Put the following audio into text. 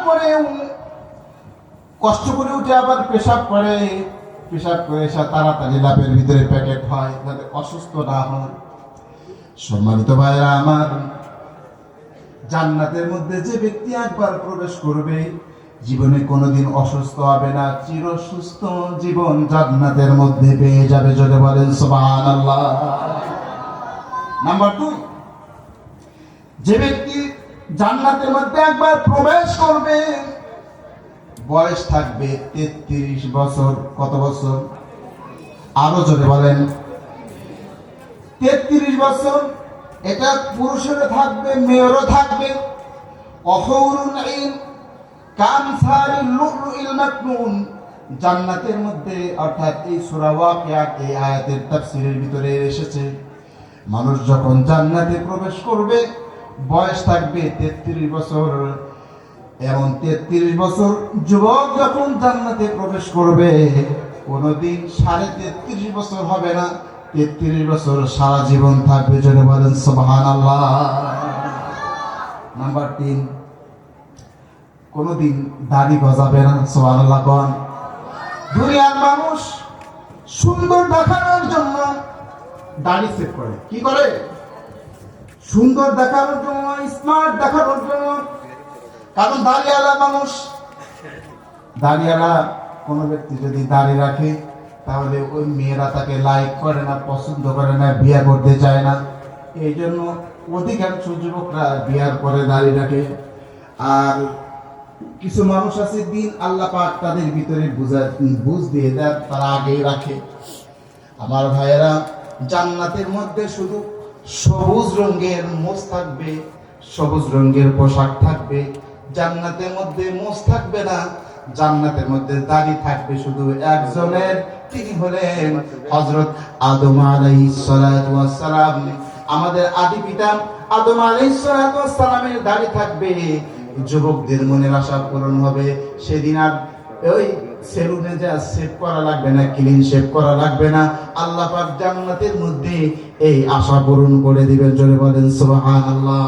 তারপরেও কষ্ট করে উঠে আবার পেশাব করে এসে তাড়াতাড়ি লাভের ভিতরে প্যাকেট হয় যাতে অসুস্থ না হয়। সম্মানিত ভাইরা আমার, জান্নাতের মধ্যে যে ব্যক্তি একবার প্রবেশ করবে জীবনে কোনোদিন অসুস্থ হবে না, চির সুস্থ জীবন জান্নাতের মধ্যে পেয়ে যাবে। যদি বলেন সুবহানাল্লাহ। নাম্বার 2, যে ব্যক্তি জান্নাতের মধ্যে একবার প্রবেশ করবে বয়স থাকবে 33 বছর। কত বছর? আরো জোরে বলেন। 33 বছর। এটা পুরুষেরও থাকবে, মেয়েরও থাকবে। অহৌরুন আইন কামসারিল লুলুইল মাকনুন। জান্নাতের মধ্যে অর্থাৎ এই সূরা ওয়াকিয়াত এই আয়াতের তাফসীরের ভিতরে এসেছে, মানুষ যখন জান্নাতে প্রবেশ করবে বয়স থাকবে 33 বছর। এমন 33 বছর যুবক যখন জান্নাতে প্রবেশ করবে কোনদিন 33.5 বছর হবে না, 33 বছর সারা জীবন থাকবে। জোরে বলেন সুবহানাল্লাহ। নাম্বার 3, কোনদিন দাড়ি গজাবে না। সুবহানাল্লাহ কোন। দুনিয়ার মানুষ সুন্দর দেখানোর জন্য দাড়ি সেভ করে। কি করে? সুন্দর দেখানোর জন্য, স্মার্ট দেখানোর জন্য। কারণ দাড়িওয়ালা মানুষ, দাড়িওয়ালা কোনো ব্যক্তি যদি দাড়ি রাখে তাহলে ওই মেয়েরা তাকে লাইক করে না, পছন্দ করে না, বিয়ে করতে চায় না। এই জন্য অধিকাংশ যুবকরা বিয়ার পরে দাড়ি রাখে। আর কিছু মানুষ আছে দিন আল্লাহ পাক তাদের ভিতরে বুঝ দিয়ে দেয়, তারা আগেই রাখে। আমার ভাইয়েরা, জান্নাতের মধ্যে শুধু সবুজ রঙের মোজ থাকবে, সবুজ রঙের পোশাক থাকবে। জান্নাতের মধ্যে মোজ থাকবে না, জান্নাতের মধ্যে দাড়ি থাকবে শুধু একজনের, তিনি হলেন হযরত আদম আলাইহিস সালাতু ওয়াস সালাম। আমাদের আদি পিতা আদম আলাইহিস সালাতু ওয়াস সালামের দাড়ি থাকবে। যুবকদের মনের আশা পূরণ হবে। সেদিন আর ওই সেলুনে যা শেভ করা লাগবে না, ক্লিন শেভ করা লাগবে না। আল্লাহ পাক জান্নাতের মধ্যে এই আশা পূরণ করে দিবেন। জোরে বলেন সুবহানাল্লাহ।